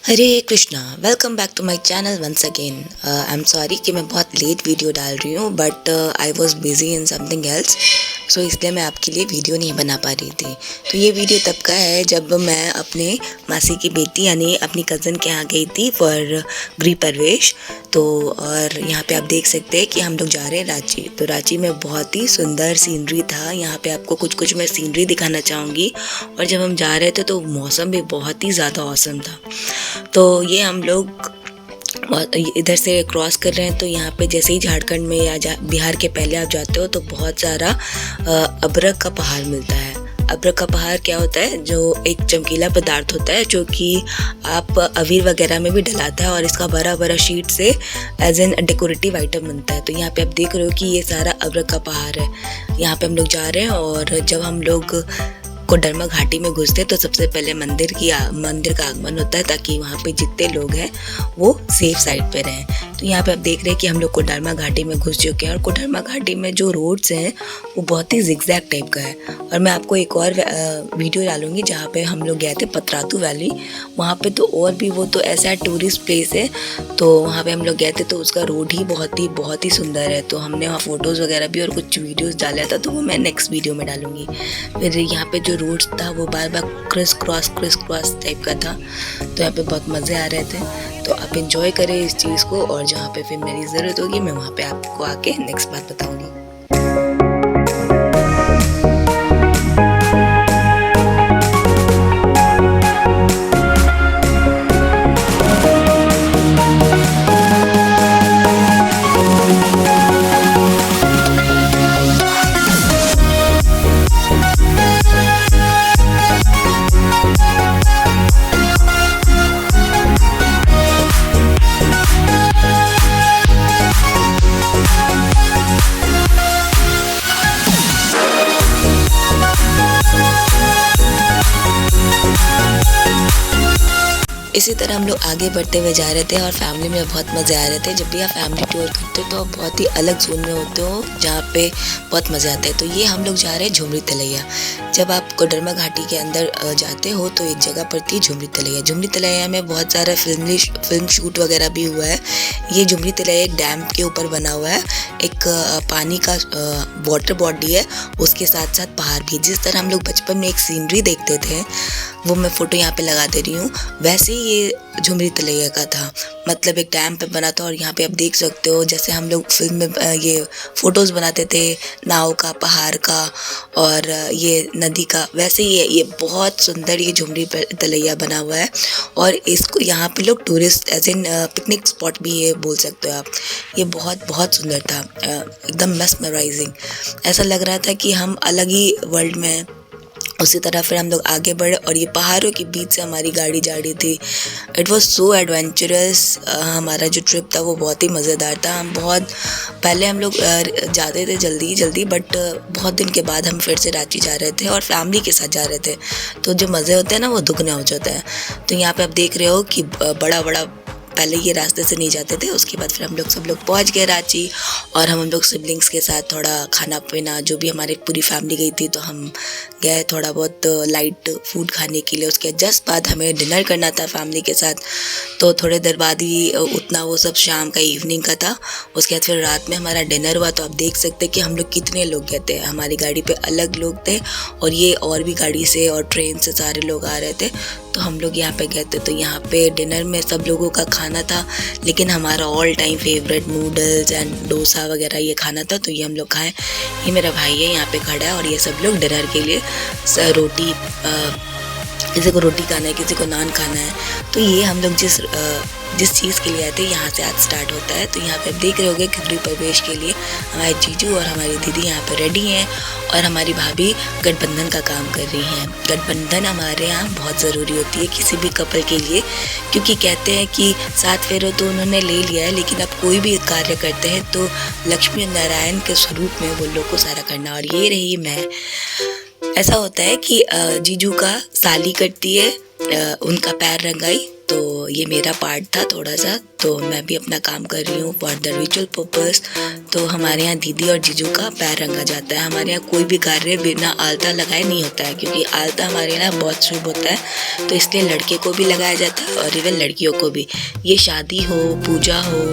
Hare Krishna, welcome back to my channel once again. I am sorry कि मैं बहुत late video डाल रही हूँ, but I was busy in something else, so इसलिए मैं आपके लिए वीडियो नहीं बना पा रही थी। तो ये वीडियो तब का है जब मैं अपने मासी की बेटी यानी अपनी कज़न के यहाँ गई थी फॉर गृह प्रवेश। तो और यहाँ पे आप देख सकते हैं कि हम लोग जा रहे हैं रांची। तो रांची में बहुत ही सुंदर सीनरी था। यहाँ पे आपको कुछ कुछ मैं सीनरी दिखाना चाहूँगी। और जब हम जा रहे थे तो मौसम भी बहुत ही ज़्यादा औसम था। तो ये हम लोग इधर से क्रॉस कर रहे हैं। तो यहाँ पे जैसे ही झारखंड में या बिहार के पहले आप जाते हो तो बहुत सारा अबरक का पहाड़ मिलता है। अबरक का पहाड़ क्या होता है? जो एक चमकीला पदार्थ होता है जो कि आप अबीर वगैरह में भी डलाता है और इसका बड़ा बड़ा शीट से एज एन डेकोरेटिव आइटम बनता है। तो यहाँ पे आप देख रहे हो कि ये सारा अबरक का पहाड़ है। यहाँ पे हम लोग जा रहे हैं और जब हम लोग कोडरमा घाटी में घुसते तो सबसे पहले मंदिर का आगमन होता है ताकि वहाँ पे जितने लोग हैं वो सेफ साइड पे रहें। तो यहाँ पे आप देख रहे हैं कि हम लोग कोडरमा घाटी में घुस चुके हैं और कोडरमा घाटी में जो रोड्स हैं वो बहुत ही जिगजैग टाइप का है। और मैं आपको एक और वीडियो डालूंगी जहाँ पे हम लोग गए थे पतरातू वैली। वहाँ पे तो और भी वो तो ऐसा टूरिस्ट प्लेस है। तो वहाँ पे हम लोग गए थे तो उसका रोड ही बहुत ही सुंदर है। तो हमने वहाँ फ़ोटोज़ वगैरह भी और कुछ वीडियोज़ डाला था, तो वो मैं नेक्स्ट वीडियो में डालूँगी। फिर यहाँ पे जो रोड्स था वो बार बार क्रिस क्रॉस टाइप का था। तो यहाँ पे बहुत मज़े आ रहे थे। तो आप इंजॉय करें इस चीज़ को, और जहाँ पे फिर मेरी ज़रूरत होगी मैं वहाँ पे आपको आके नेक्स्ट बात बताऊँगी। इसी तरह हम लोग आगे बढ़ते हुए जा रहे थे और फैमिली में बहुत मज़े आ रहे थे। जब भी आप फैमिली टूर करते हो तो आप बहुत ही अलग जोन में होते हो जहाँ पे बहुत मज़े आते हैं। तो ये हम लोग जा रहे हैं झुमरी तलैया। जब आप कोडरमा घाटी के अंदर जाते हो तो एक जगह पड़ती है झुमरी तलैया। झुमरी तलैया में बहुत सारा फिल्म शूट वगैरह भी हुआ है। ये झुमरी तलैया एक डैम के ऊपर बना हुआ है। एक पानी का वाटर बॉडी है, उसके साथ साथ पहाड़ भी। जिस तरह हम लोग बचपन में एक सीनरी देखते थे, वो मैं फ़ोटो यहाँ पे लगा दे रही हूँ, वैसे ही ये झुमरी तलैया का था। मतलब एक डैम पे बना था। और यहाँ पे आप देख सकते हो जैसे हम लोग फिल्म में ये फ़ोटोज़ बनाते थे नाव का, पहाड़ का और ये नदी का, वैसे ही ये बहुत सुंदर ये झुमरी तलैया बना हुआ है। और इसको यहाँ पे लोग tourist as in picnic spot भी ये बोल सकते हो आप। ये बहुत सुंदर था, एकदम मेस्मराइजिंग। ऐसा लग रहा था कि हम अलग ही वर्ल्ड में हैं। उसी तरह फिर हम लोग आगे बढ़े और ये पहाड़ों के बीच से हमारी गाड़ी जा रही थी। It was so adventurous. हमारा जो ट्रिप था वो बहुत ही मज़ेदार था। हम बहुत पहले हम लोग जाते थे जल्दी, बट बहुत दिन के बाद हम फिर से रांची जा रहे थे और फैमिली के साथ जा रहे थे। तो जो मज़े होते हैं ना वो दुगने हो जाते हैं। तो यहाँ पे आप देख रहे हो कि बड़ा पहले ये रास्ते से नहीं जाते थे। उसके बाद फिर हम लोग सब लोग पहुंच गए रांची और हम लोग सिबलिंग्स के साथ थोड़ा खाना पीना, जो भी हमारी पूरी फैमिली गई थी, तो हम गए थोड़ा बहुत लाइट फूड खाने के लिए। उसके जस्ट बाद हमें डिनर करना था फैमिली के साथ। तो थोड़े देर बाद ही उतना वो सब शाम का इवनिंग का था। उसके बाद फिर रात में हमारा डिनर हुआ। तो आप देख सकते हैं कि हम लोग कितने लोग गए थे। हमारी गाड़ी पे अलग लोग थे और ये और भी गाड़ी से और ट्रेन से सारे लोग आ रहे थे। तो हम लोग यहाँ पे गए थे। तो यहाँ पे डिनर में सब लोगों का खाना था, लेकिन हमारा all time favourite noodles and dosa वगैरह ये खाना था। तो ये हम लोग खाएं। ये मेरा भाई है यहाँ पे खड़ा है और ये सब लोग डिनर के लिए रोटी, किसी को रोटी खाना है, किसी को नान खाना है। तो ये हम लोग जिस चीज़ के लिए आए थे यहाँ से आज स्टार्ट होता है। तो यहाँ पे आप देख रहे होंगे कि गृह प्रवेश के लिए हमारे जीजू और हमारी दीदी यहाँ पे रेडी हैं और हमारी भाभी गठबंधन का काम कर रही हैं। गठबंधन हमारे यहाँ बहुत ज़रूरी होती है किसी भी कपल के लिए, क्योंकि कहते हैं कि 7 फेरे तो उन्होंने ले लिया है, लेकिन अब कोई भी कार्य करते हैं तो लक्ष्मी नारायण के स्वरूप में वो लोग को सारा करना। और ये रही मैं। ऐसा होता है कि जीजू का साली करती है उनका पैर रंगाई, तो तो ये मेरा पार्ट था थोड़ा सा, तो मैं भी अपना काम कर रही हूँ फॉर द रिचुअल पर्पस। तो हमारे यहाँ दीदी और जीजू का पैर रंगा जाता है। हमारे यहाँ कोई भी कार्य बिना आलता लगाए नहीं होता है, क्योंकि आलता हमारे यहाँ बहुत शुभ होता है, तो इसलिए लड़के को भी लगाया जाता है और इवन लड़कियों को भी। ये शादी हो, पूजा हो,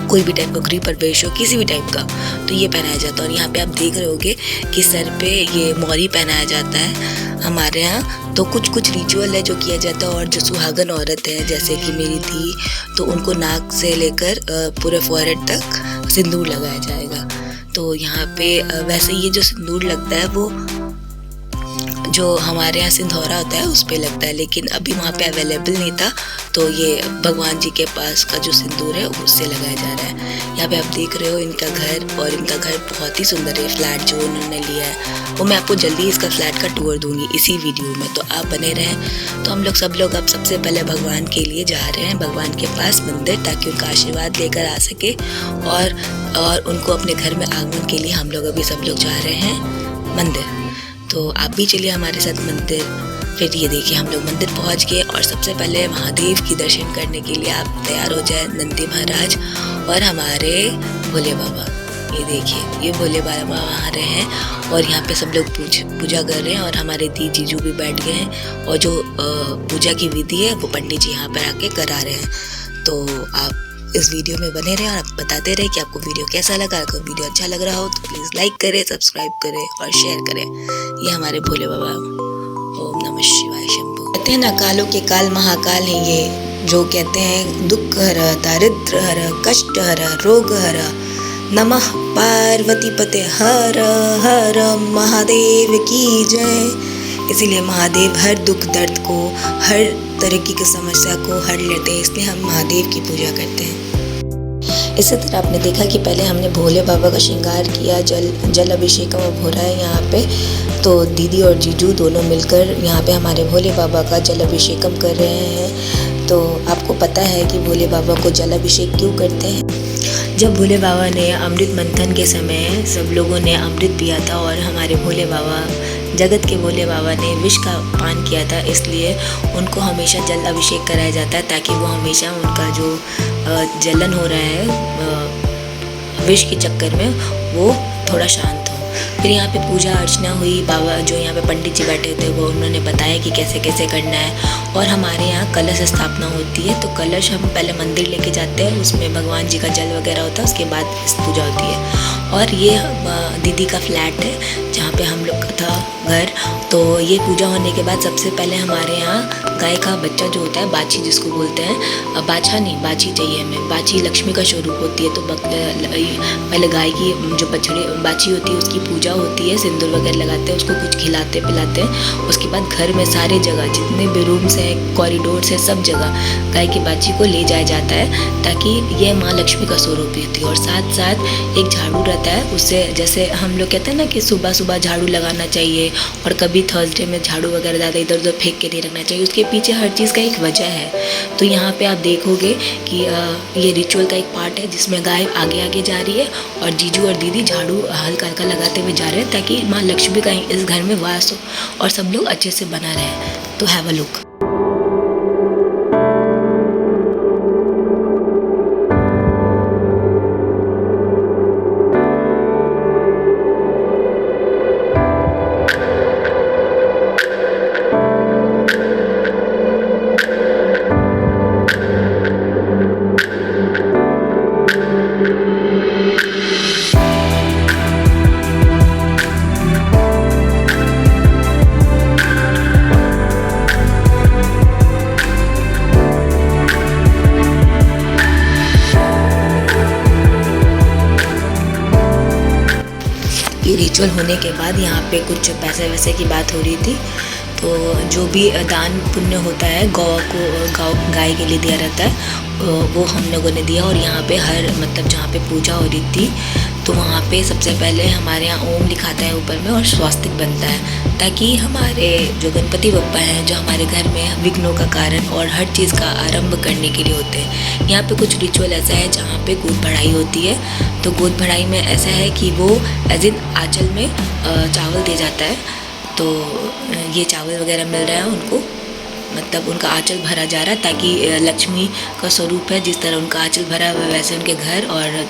कोई भी टाइप का गृह प्रवेश हो, किसी भी टाइप का, तो ये पहनाया जाता है। और यहाँ पे आप देख रहे होगे कि सर पे ये मौरी पहनाया जाता है हमारे यहाँ। तो कुछ कुछ रिचुअल है जो किया जाता है। और जो सुहागन औरत है जैसे कि मेरी थी, तो उनको नाक से लेकर पूरे फोरहेड तक सिंदूर लगाया जाएगा। तो यहाँ पे वैसे ये जो सिंदूर लगता है वो जो हमारे यहाँ सिंधौरा होता है उस पे लगता है, लेकिन अभी वहाँ पे अवेलेबल नहीं था, तो ये भगवान जी के पास का जो सिंदूर है उससे लगाया जा रहा है। यहाँ पे आप देख रहे हो इनका घर, और इनका घर बहुत ही सुंदर है। फ्लैट जो उन्होंने लिया है वो मैं आपको जल्दी इसका फ्लैट का टूर दूंगी इसी वीडियो में, तो आप बने रहें। तो हम लोग सब लोग अब सबसे पहले भगवान के लिए जा रहे हैं, भगवान के पास मंदिर, ताकि उनका आशीर्वाद लेकर आ सके और उनको अपने घर में आगमन के लिए हम लोग अभी सब लोग जा रहे हैं मंदिर। तो आप भी चलिए हमारे साथ मंदिर। फिर ये देखिए हम लोग मंदिर पहुंच गए, और सबसे पहले महादेव की दर्शन करने के लिए आप तैयार हो जाए, नंदी महाराज और हमारे भोले बाबा। ये देखिए ये भोले बाबा आ रहे हैं, और यहाँ पे सब लोग पूजा कर रहे हैं, और हमारे दी जीजू भी बैठ गए हैं, और जो पूजा की विधि है वो पंडित जी यहाँ पर आके करा रहे हैं। तो आप इस वीडियो में बने रहें और आप बताते रहे कि आपको वीडियो कैसा लगा। अगर वीडियो अच्छा लग रहा हो तो प्लीज़ लाइक करें, सब्सक्राइब करें और शेयर करें। ये हमारे भोले बाबा। ओम नमः शिवाय शंभू। कहते हैं ना, कालों के काल महाकाल हैं ये, जो कहते हैं दुख हर, दारिद्र हर, कष्ट हर, रोग हर। नमः पार्वती पते हर हर महादेव की जय। इसीलिए महादेव हर दुख दर्द को, हर तरीके की समस्या को हर लेते हैं, इसलिए हम महादेव की पूजा करते हैं। इसी तरह आपने देखा कि पहले हमने भोले बाबा का श्रृंगार किया, जल अभिषेक अब हो रहा है यहाँ पे। तो दीदी और जीजू दोनों मिलकर यहाँ पे हमारे भोले बाबा का जल अभिषेकम कर रहे हैं। तो आपको पता है कि भोले बाबा को जल अभिषेक क्यों करते हैं? जब भोले बाबा ने अमृत मंथन के समय सब लोगों ने अमृत पिया था, और हमारे भोले बाबा, जगत के भोले बाबा ने विष का पान किया था, इसलिए उनको हमेशा जल अभिषेक कराया जाता है, ताकि वो हमेशा उनका जो जलन हो रहा है विष के चक्कर में वो थोड़ा शांत हो। फिर यहाँ पे पूजा अर्चना हुई। बाबा जो यहाँ पे पंडित जी बैठे थे वो उन्होंने बताया कि कैसे कैसे करना है। और हमारे यहाँ कलश स्थापना होती है, तो कलश हम पहले मंदिर लेके जाते हैं, उसमें भगवान जी का जल वगैरह होता है, उसके बाद इस पूजा होती है। और ये दीदी का फ्लैट है जहाँ पे हम लोग का था घर। तो ये पूजा होने के बाद सबसे पहले हमारे यहाँ गाय का बच्चा जो होता है, बाछी जिसको बोलते हैं, बाछा नहीं बाछी चाहिए हमें, बाछी लक्ष्मी का स्वरूप होती है। तो पहले गाय की जो बाछी होती है उसकी पूजा होती है, सिंदूर वगैरह लगाते हैं, उसको कुछ खिलाते पिलाते हैं। उसके बाद घर में सारे जगह जितने भी रूम्स हैं, कॉरिडोर्स हैं, सब जगह गाय की बाछी को ले जाया जाता है, ताकि ये माँ लक्ष्मी का स्वरूप होती है। और साथ साथ एक झाड़ू रहता है, उससे जैसे हम लोग कहते हैं ना कि सुबह सुबह झाड़ू लगाना चाहिए, और कभी थर्सडे में झाड़ू वगैरह ज़्यादा इधर उधर फेंक के नहीं रखना चाहिए। उसके पीछे हर चीज़ का एक वजह है। तो यहाँ पे आप देखोगे कि ये रिचुअल का एक पार्ट है जिसमें गाय आगे आगे जा रही है, और जीजू और दीदी झाड़ू हल्का हल्का लगाते हुए जा रहे हैं, ताकि माँ लक्ष्मी का इस घर में वास हो और सब लोग अच्छे से बना रहे। तो हैव अ लुक। ये रिचुअल होने के बाद यहाँ पे कुछ पैसे वैसे की बात हो रही थी। तो जो भी दान पुण्य होता है गाय के लिए दिया रहता है, वो हम लोगों ने दिया। और यहाँ पे हर मतलब जहाँ पे पूजा हो रही थी, तो वहाँ पे सबसे पहले हमारे यहाँ ओम लिखाता है ऊपर में, और स्वास्तिक बनता है, ताकि हमारे जो गणपति बप्पा हैं, जो हमारे घर में विघ्नों का कारण और हर चीज़ का आरंभ करने के लिए होते हैं। यहाँ पे कुछ रिचुअल ऐसा है जहाँ पे गोद बढ़ाई होती है। तो गोद बढ़ाई में ऐसा है कि वो एज इन आंचल में चावल दे जाता है। तो ये चावल वगैरह मिल रहा है उनको, मतलब उनका आंचल भरा जा रहा है, ताकि लक्ष्मी का स्वरूप है, जिस तरह उनका आंचल भरा हुआ है वैसे उनके घर और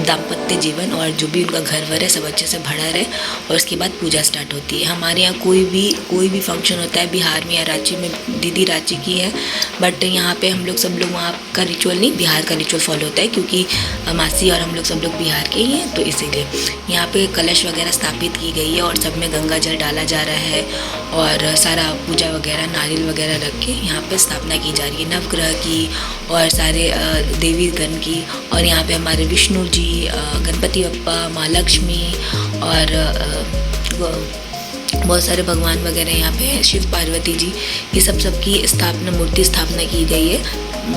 दाम्पत्य जीवन और जो भी उनका घर वर है सब अच्छे से भरा रहे। और उसके बाद पूजा स्टार्ट होती है। हमारे यहाँ कोई भी फंक्शन होता है बिहार में या रांची में, दीदी रांची की है बट यहाँ पे हम लोग सब लोग वहाँ का रिचुअल नहीं, बिहार का रिचुअल फॉलो होता है, क्योंकि मासी और हम लोग सब लोग बिहार के ही हैं, तो इसीलिए यहाँ पे कलश वगैरह स्थापित की गई है और सब में गंगा जल डाला जा रहा है और सारा पूजा वगैरह नारियल वगैरह रख के यहाँ पे स्थापना की जा रही है नवग्रह की और सारे देवी गण की। और यहाँ पे हमारे विष्णु जी, गणपति बप्पा, माँ लक्ष्मी और बहुत सारे भगवान वगैरह यहाँ पे हैं, शिव पार्वती जी, ये सबकी स्थापना, मूर्ति स्थापना की गई है,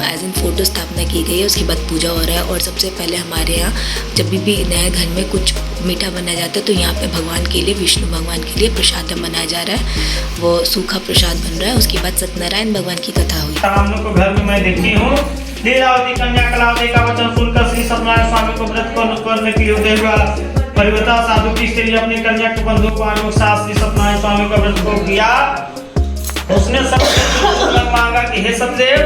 एज इन फोटो स्थापना की गई है। उसके बाद पूजा हो रहा है। और सबसे पहले हमारे यहाँ जब भी नए घर में कुछ मीठा बनाया जाता है तो यहाँ पे भगवान के लिए, विष्णु भगवान के लिए प्रसाद बनाया जा रहा है, वो सूखा प्रसाद बन रहा है। उसके बाद सत्यनारायण भगवान की कथा हुई। हम लोग को घर में मैं देखी हूँ लीलावती कन्या कलावती का वचन सुनकर श्री सत्यनारायण स्वामी को व्रत करने के लिए उदय हुआ परिवर्ता साधु की स्त्री अपनी कन्या के बंधु को अनुसार श्री सत्यनारायण स्वामी का व्रत को किया। उसने सबसे मांगा कि हे सतदेव,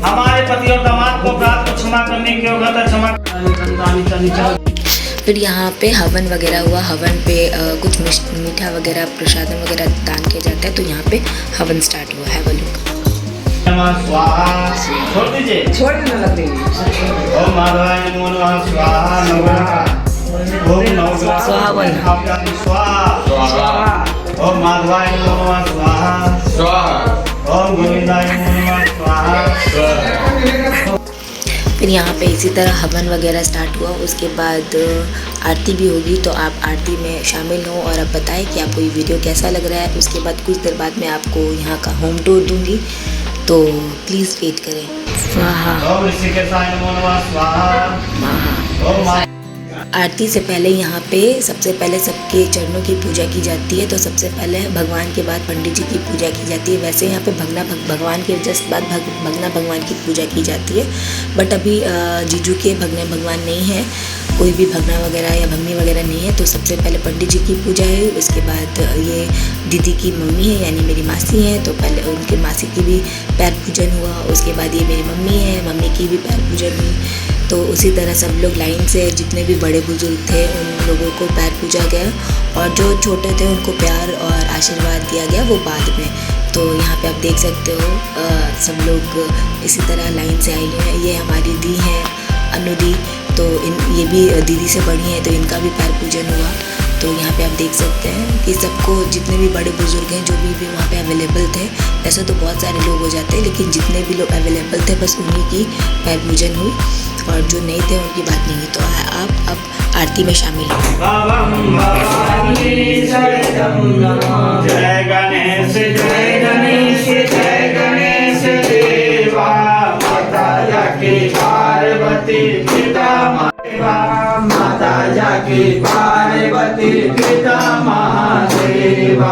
हमारे पति और दामाद को अपराध को क्षमा करने के होगा क्षमा। फिर यहाँ पे हवन वगैरह हुआ। हवन पे कुछ मीठा वगैरह प्रसादन वगैरह दान किया जाता है, तो यहाँ पे हवन स्टार्ट हुआ है। वो लोग छोड़ दीजिए, छोड़ देना लगते हैं। ओम माधवाय नमो नमः स्वाहा नमः ओम नमः स्वाहा स्वाहा ओम माधवाय नमो नमः स्वाहा स्वाहा ओम गोविंदाय नमो नमः स्वाहा। फिर यहाँ पे इसी तरह हवन वगैरह स्टार्ट हुआ। उसके बाद आरती भी होगी, तो आप आरती में शामिल हो और आप बताएं कि आपको ये वीडियो कैसा लग रहा है। उसके बाद कुछ देर बाद मैं आपको यहाँ का होम टूर दूंगी, तो प्लीज़ वेट करें। स्वाहा आरती से पहले यहाँ पे सबसे पहले सबके चरणों की पूजा की जाती है। तो सबसे पहले भगवान के बाद पंडित जी की पूजा की जाती है। वैसे यहाँ पे भगवान के जस्ट बाद भगना भगवान की पूजा की जाती है, बट अभी जीजू के भगना भगवान नहीं है, कोई भी भगना वगैरह या भगनी वगैरह नहीं है। तो सबसे पहले पंडित जी की पूजा है। उसके बाद ये दीदी की मम्मी है यानी मेरी मासी है, तो पहले उनके मासी की भी पैर पूजन हुआ। उसके बाद ये मेरी मम्मी है, मम्मी की भी पैर पूजन हुई। तो उसी तरह सब लोग लाइन से जितने भी बड़े बुजुर्ग थे उन लोगों को पैर पूजा गया, और जो छोटे थे उनको प्यार और आशीर्वाद दिया गया वो बाद में। तो यहाँ पे आप देख सकते हो सब लोग इसी तरह लाइन से आए हुए हैं। ये हमारी दी हैं अनुदी, तो ये भी दीदी से बड़ी हैं, तो इनका भी पैर पूजन हुआ। तो यहाँ पे आप देख सकते हैं कि सबको, जितने भी बड़े बुजुर्ग हैं जो भी वहाँ पे अवेलेबल थे, वैसे तो बहुत सारे लोग हो जाते हैं, लेकिन जितने भी लोग अवेलेबल थे बस उन्हीं की पैर पूजन हुई, और जो नहीं थे उनकी बात नहीं है। तो आप अब आरती में शामिल हो। जय गणेश जय गणेश जय गणेश देवा, माता जाके पार्वती पिता माता जाके पार्वती पिता महादेवा,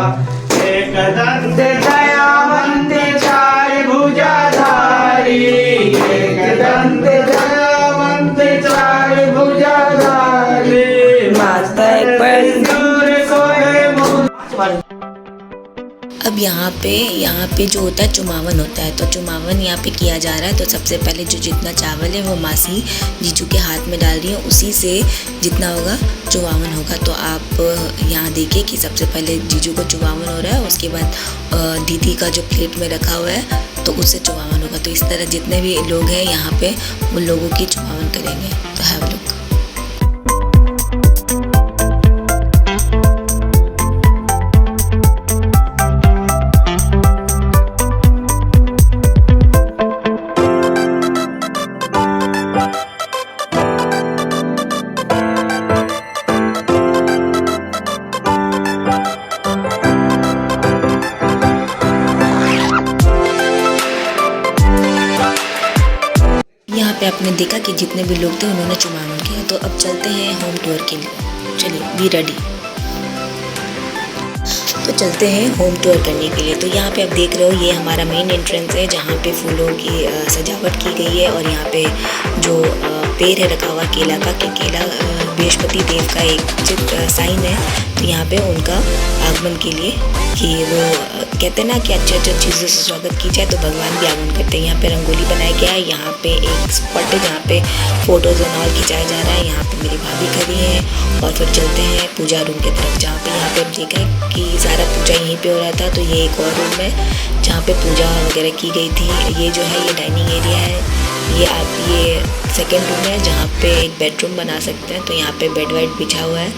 एक दंत दयावंत चार भुजाधारी, एक दंत दयावंत चार भुजाधारी, माता अब यहाँ पे जो होता है चुमावन होता है, तो चुमावन यहाँ पे किया जा रहा है। तो सबसे पहले जो जितना चावल है वो मासी जीजू के हाथ में डाल रही है, उसी से जितना होगा चुमावन होगा। तो आप यहाँ देखिए कि सबसे पहले जीजू को चुमावन हो रहा है, उसके बाद दीदी का जो प्लेट में रखा हुआ है तो उससे चुमावन होगा। तो इस तरह जितने भी लोग हैं यहाँ पे उन लोगों की चुमावन करेंगे। तो हैव अ लुक। यहाँ पे आपने देखा कि जितने भी लोग थे उन्होंने चुमावन किया। तो अब चलते हैं होम टूर के लिए। चलिए बी रेडी। तो चलते हैं होम टूर करने के लिए। तो यहाँ पे आप देख रहे हो ये हमारा मेन एंट्रेंस है, जहाँ पे फूलों की सजावट की गई है, और यहाँ पे जो पेड़ है रखा हुआ केला का, कि केला बृहस्पति देव का एक साइन है। तो यहाँ पे उनका आगमन के लिए कि वो कहते हैं ना कि अच्छे अच्छे चीज़ों से स्वागत की जाए, तो भगवान भी आगमन करते हैं। यहाँ पे रंगोली बनाया गया है, यहाँ पे एक स्पॉट है जहाँ पे फोटोज और ऑल खिंचाया जा रहा है। यहाँ पे मेरी भाभी खड़ी हैं और फिर चलते हैं पूजा रूम की तरफ, जहाँ पे यहाँ पे देखा है कि सारा पूजा यहीं पे हो रहा था। तो ये एक और रूम है जहाँ पे पूजा वगैरह की गई थी। ये जो है ये डाइनिंग एरिया है। ये सेकेंड रूम है जहाँ पे एक बेडरूम बना सकते हैं। तो यहाँ पे बेड वेड बिछा हुआ है।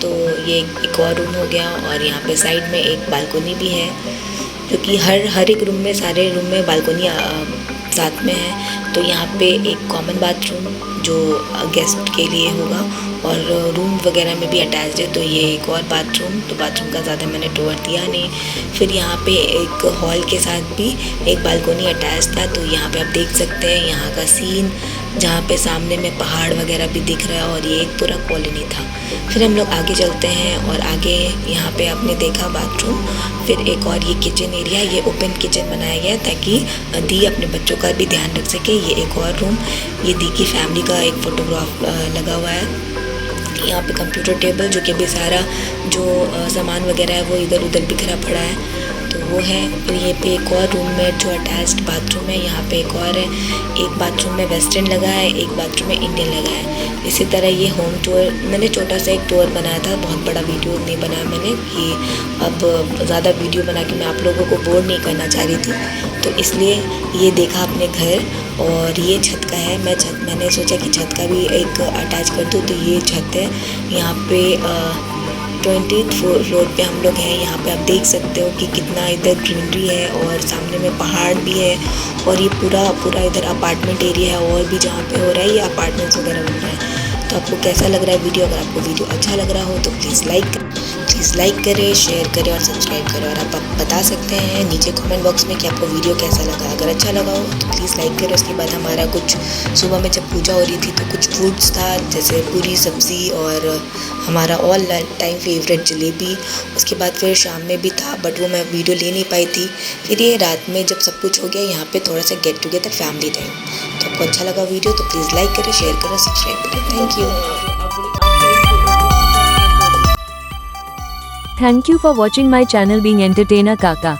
तो ये एक और रूम हो गया, और यहाँ पे साइड में एक बालकोनी भी है, क्योंकि हर एक रूम में, सारे रूम में बालकोनी साथ में है। तो यहाँ पे एक कॉमन बाथरूम जो गेस्ट के लिए होगा, और रूम वगैरह में भी अटैच्ड है। तो ये एक और बाथरूम, तो बाथरूम का ज़्यादा मैंने टूर दिया नहीं। फिर यहाँ पे एक हॉल के साथ भी एक बालकोनी अटैच था। तो यहाँ पे आप देख सकते हैं यहाँ का सीन, जहाँ पे सामने में पहाड़ वगैरह भी दिख रहा है, और ये एक पूरा कॉलोनी था। फिर हम लोग आगे चलते हैं, और आगे यहाँ पे आपने देखा बाथरूम, फिर एक और ये किचन एरिया, ये ओपन किचन बनाया गया ताकि दी अपने बच्चों का भी ध्यान रख सके। ये एक और रूम, ये दी की फैमिली का एक फ़ोटोग्राफ लगा हुआ है। यहाँ पे कंप्यूटर टेबल, जो कि अभी सारा जो सामान वगैरह है वो इधर उधर बिखरा पड़ा है, तो वो है। फिर ये पे एक और रूम में जो अटैच्ड बाथरूम है, यहाँ पे एक और है। एक बाथरूम में वेस्टर्न लगा है, एक बाथरूम में इंडियन लगा है। इसी तरह ये होम टूर, मैंने छोटा सा एक टूर बनाया था, बहुत बड़ा वीडियो नहीं बनाया मैंने, कि अब ज़्यादा वीडियो बना के मैं आप लोगों को बोर नहीं करना चाह रही थी। तो इसलिए ये देखा अपने घर, और ये छत का है। मैंने सोचा कि छत का भी एक अटैच कर दूँ। तो ये छत है, यहाँ पे 20th फ्लोर पे हम लोग हैं। यहाँ पे आप देख सकते हो कि कितना इधर ग्रीनरी है, और सामने में पहाड़ भी है, और ये पूरा इधर अपार्टमेंट एरिया है। और भी जहाँ पे हो रहा है ये अपार्टमेंट्स वगैरह बन रहा है। तो आपको कैसा लग रहा है वीडियो? अगर आपको वीडियो अच्छा लग रहा हो तो प्लीज़ लाइक करें, शेयर करें और सब्सक्राइब करें। और आप बता सकते हैं नीचे कमेंट बॉक्स में कि आपको वीडियो कैसा लगा। अगर अच्छा लगा हो तो प्लीज़ लाइक करें। उसके बाद हमारा कुछ सुबह में जब पूजा हो रही थी तो कुछ फूड्स था, जैसे पूरी सब्ज़ी और हमारा ऑल टाइम फेवरेट जलेबी। उसके बाद फिर शाम में भी था, बट वो मैं वीडियो ले नहीं पाई थी। फिर ये रात में जब सब कुछ हो गया, यहाँ पे थोड़ा सा गेट टुगेदर फैमिली टाइम। तो आपको अच्छा लगा वीडियो तो प्लीज़ लाइक करें, शेयर करें, सब्सक्राइब करें। Thank you. Thank you for watching my channel Being Entertainer Kaka.